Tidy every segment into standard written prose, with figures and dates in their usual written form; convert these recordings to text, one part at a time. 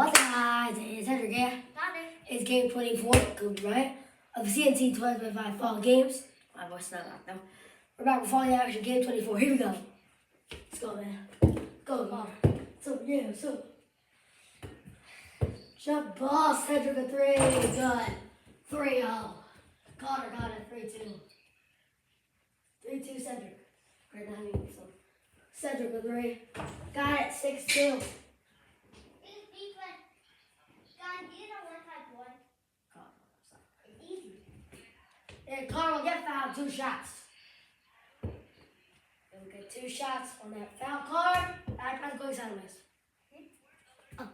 What's up, guys? It's Cedric here. It's game 24, good, right? Of CNC 2025 fall games. My voice is not loud now. We're back with fall action, game 24. Here we go. Let's go, man. Go, ball. So, yeah, so. Jump ball, Cedric a 3. Good. 3-0. Connor got it, 3-2. 3-2, Cedric. Right now, so. Cedric a 3. Got it, 6-2. And Connor will get fouled 2 shots. He'll get 2 shots on that foul card. iPad's going sideways. Oh.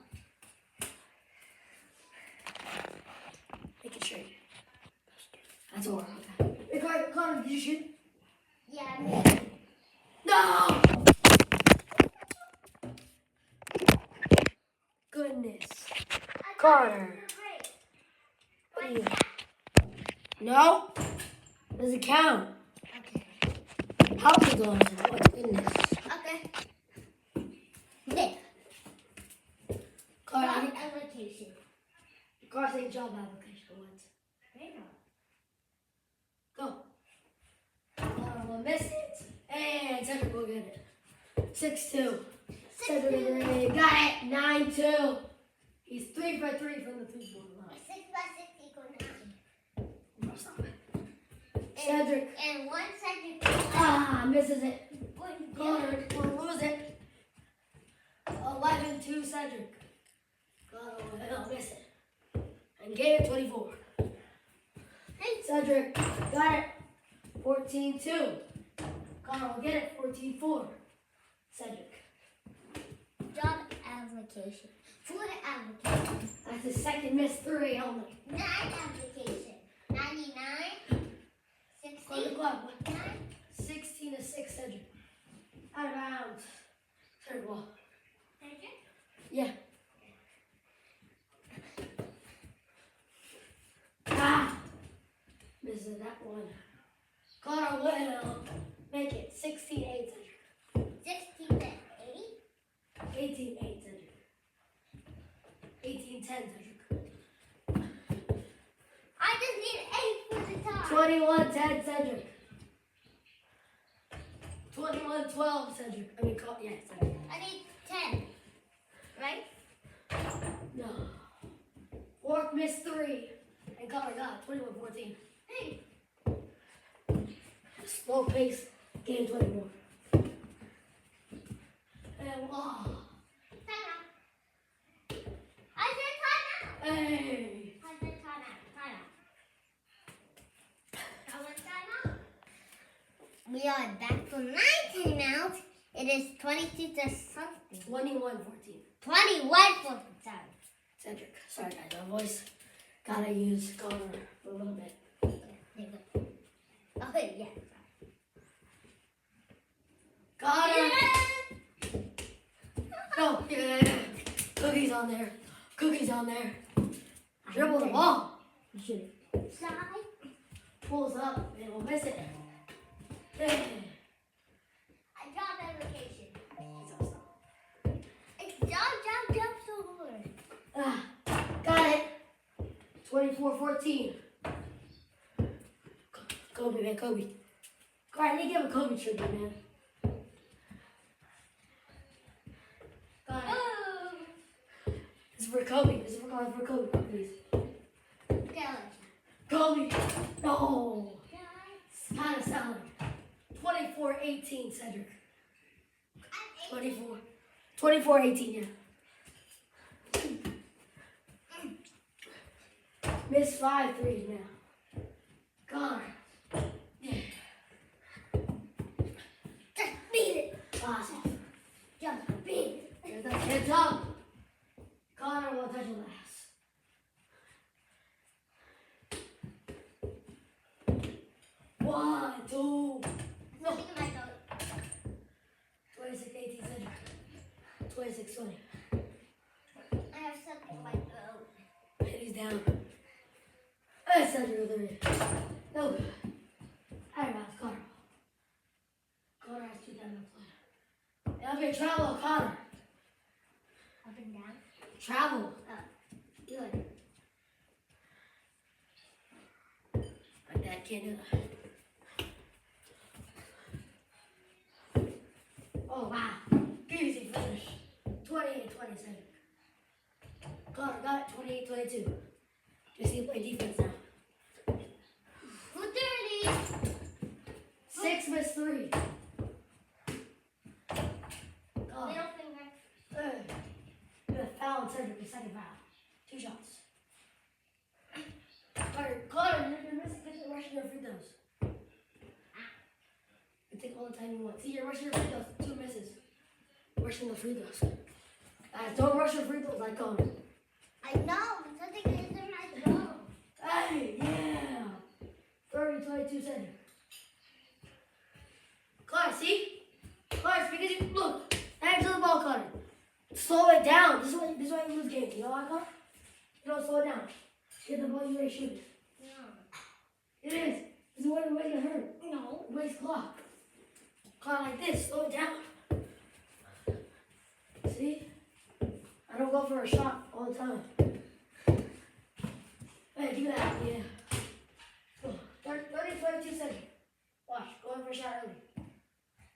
Make it straight. That's all. Okay. Hey, Connor, did you shoot? Yeah, I made. No! Goodness. Connor. What are you? No? Doesn't count. Okay. How is it going? Oh, goodness. Okay. There. Connor, Job application. Connor, say job application once. Go. Connor will miss it. And Cedric will get it. 6-2. Cedric got it. 9-2. He's 3 for 3 from the 3-point line. 6 plus 6 equals 9. No, stop it. Cedric. And 1 Cedric. Misses it. Connor will lose it. 11-2 Cedric. Connor will miss it. And game 24. Cedric got it. 14-2. Connor will get it. 14-4. Cedric. Job application. Food application. That's his second missed 3 only. 9 application. 99. 60. Go. 9. 16-6 Cedric. Out of bounds. Third ball. Cedric? Yeah. Misses that one. Connor will make it 16-8 Cedric. 16 to 8. 18-8 Cedric. 18-10 Cedric. I just need 8 for the tie. 21-10 Cedric. 21-12 Cedric. I mean, yeah, Cedric. I need 10. Right? No. Fork missed 3. And Connor got it. 21-14. Hey. Slow pace. Game 24. And wow. Time out. I said time out. Hey. I said time out. Time out. I want time out. We are back from 9 timeouts. It is 22 to something. 21-14. 21 for the time. Cedric. Sorry guys, my voice. Gotta use Connor for a little bit. There you go. Oh, yeah. Connor! No, yeah. Cookies on there. Cookies on there. Dribble the ball. You should Slide. pulls up and we'll miss it. Yeah. I dropped application. It's jump so hard. Got it. 24-14. Kobe, man, Kobe. All right, I need to give a Kobe tribute, man. Got it. Oh. This is for Kobe. This is for Kobe, please. Okay, Kobe. No. guys. It's kind of sounding. 24-18, Cedric. 24. 24-18, yeah. Missed 5 threes now. Connor. Yeah. Just beat it. Awesome. Just beat it. There's that heads up. Connor will touch the last. One, two. No. 26-18 Cedric. 26-20. I have something in my throat. And he's down. That's Cedric with 3. No. All right, man, Connor. Connor has 2 times to play. That'll be a travel, Connor. Up and down. Travel. Good. Like that, can't do that. Oh, wow. Easy finish. 28-27. Connor got it, 28-22. Just see play defense now. Who's dirty? 6 missed 3. Middle finger. Third. You have foul and Cedric, the second foul. 2 shots. Connor, you're missing. You're rushing your free throws. You take all the time you want. See, you're rushing your free throws. 2 misses. Rushing the free throws. Guys, don't rush your free throws like Connor. I know, but something is in my throat. Hey, yeah. 30-22 Cedric. Connor, see? Connor, because you look. Hands to the ball, Connor. Slow it down. This is why you lose games. You know why, Connor? You don't slow it down. Get the ball, you ready to shoot it. No. It is. This is what you're ready to hurt. No. Waste clock. Connor, like this. Slow it down. See? I don't go for a shot all the time. Hey, do that. Yeah. Go. 30-22 seconds. Watch. Go in for a shot early.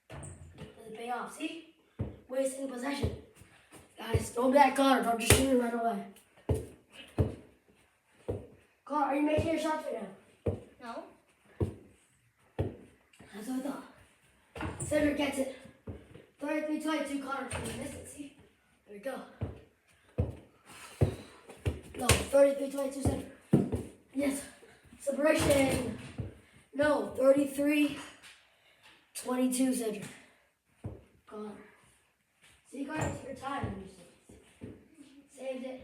Does it pay off? See? Wasting possession. Guys, don't be that Connor. Don't just shoot it right away. Connor, are you making your shots right now? No. That's what I thought. Cedric gets it. 33-22, Connor. Can you miss it? See? There we go. No, 33-22 Cedric. Yes. Separation. No, 33-22 Cedric. Connor. See, guys, your time. Saved it.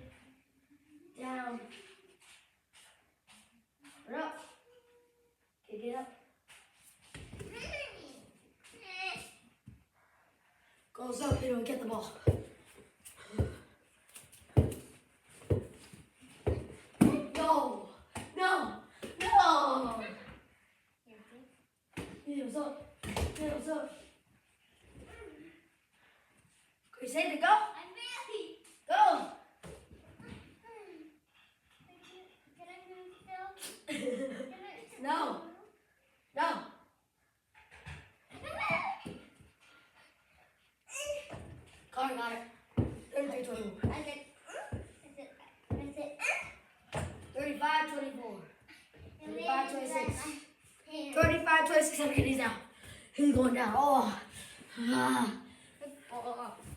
Down. Put up. Kick it up. Goes up, you don't get the ball. No! No! No! Heels up. Heels up. Are you saying to go? I'm ready. Go! Can I move still? No. No. Connor got it. 33-24. I said, 35-24. 35-26. 35-26. 35-26. Cedric, he's down. He's going down. Oh. Ah.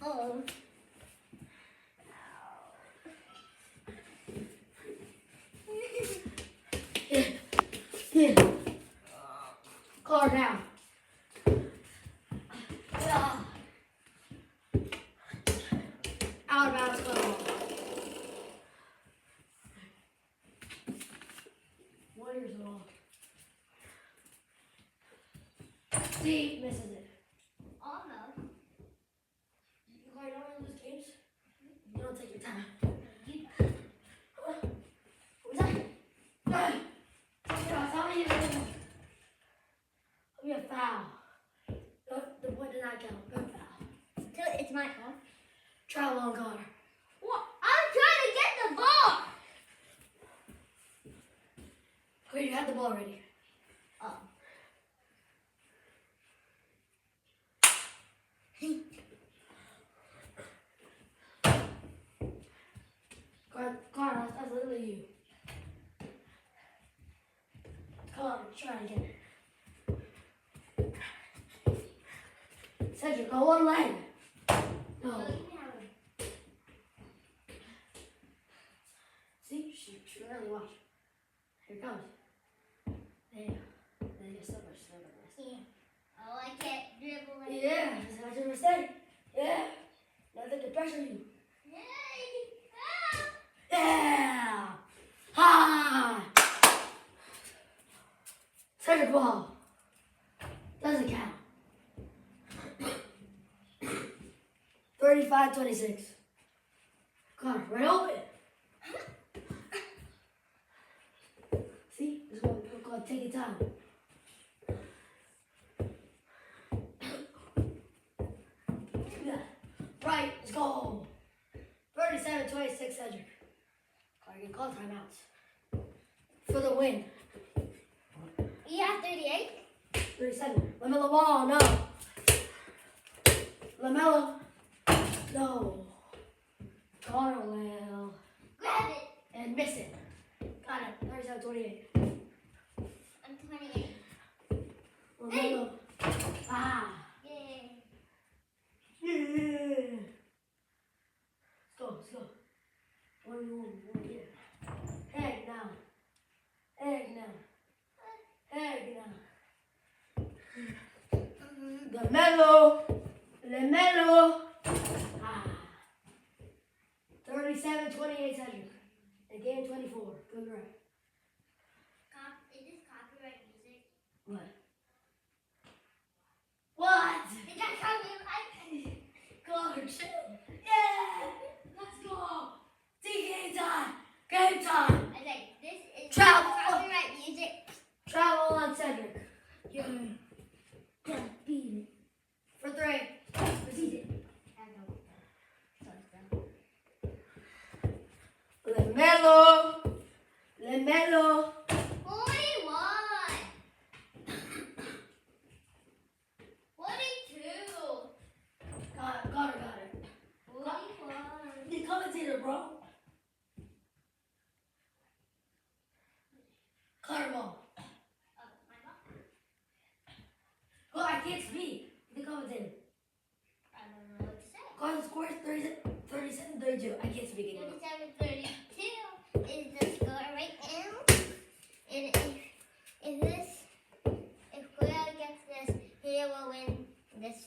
Oh. Yeah. Car down. Out of bounds. Warriors ball. Steve misses it. Almost. You don't want to lose games? You don't take your time. What was that? Tell me a foul. The point did not count. Good foul. It's my fault. Travel on Connor. What? I'm trying to get the ball. Okay, you had the ball already. Oh. Connor, that's literally you. Connor, try it again. Cedric, go one leg. No. See? She really watch. Here it comes. There. Then you stop her. Yeah. Oh, I can't dribble like Yeah, that's your mistake. Yeah. Now they can pressure you. Yay! Yeah! Ha! Cedric ball. Doesn't count. 35-26. Connor, right open. See? This is what we call taking time. Yeah. Right, let's go. 37-26. Cedric. Gotta get call timeouts. For the win. You have 38. 37. LaMelo Ball, no. LaMelo. No. Garwell. Grab it. And miss it. Got it. 37-28. I'm 28. LaMelo. Ah. Yay. Yeah. Let's go. One more here. Egg now. LaMelo. Ah. 37-28 Cedric. And game 24. Good run. Is this copyright music? What? What? Is that copyright? Go, chill. Yeah! Let's go! Game time! Game time! I said, this is Travel. copyright music. Travel on Cedric. Yeah. Beat it. For 3. Receive it. LaMelo. 41. 42. Got it. 41. The commentator, bro. Color ball. My mom? Oh, I can't speak. The commentator. I don't know what to say. Call the score is 37-32. I can't speak anymore. 37-32 is the score right now. And if whoever gets this, he will win this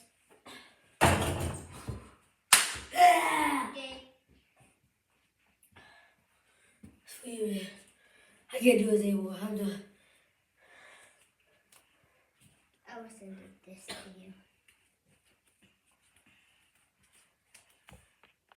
Yeah! game. Sweet. I can't do this anymore. I'm done. I will send this to you.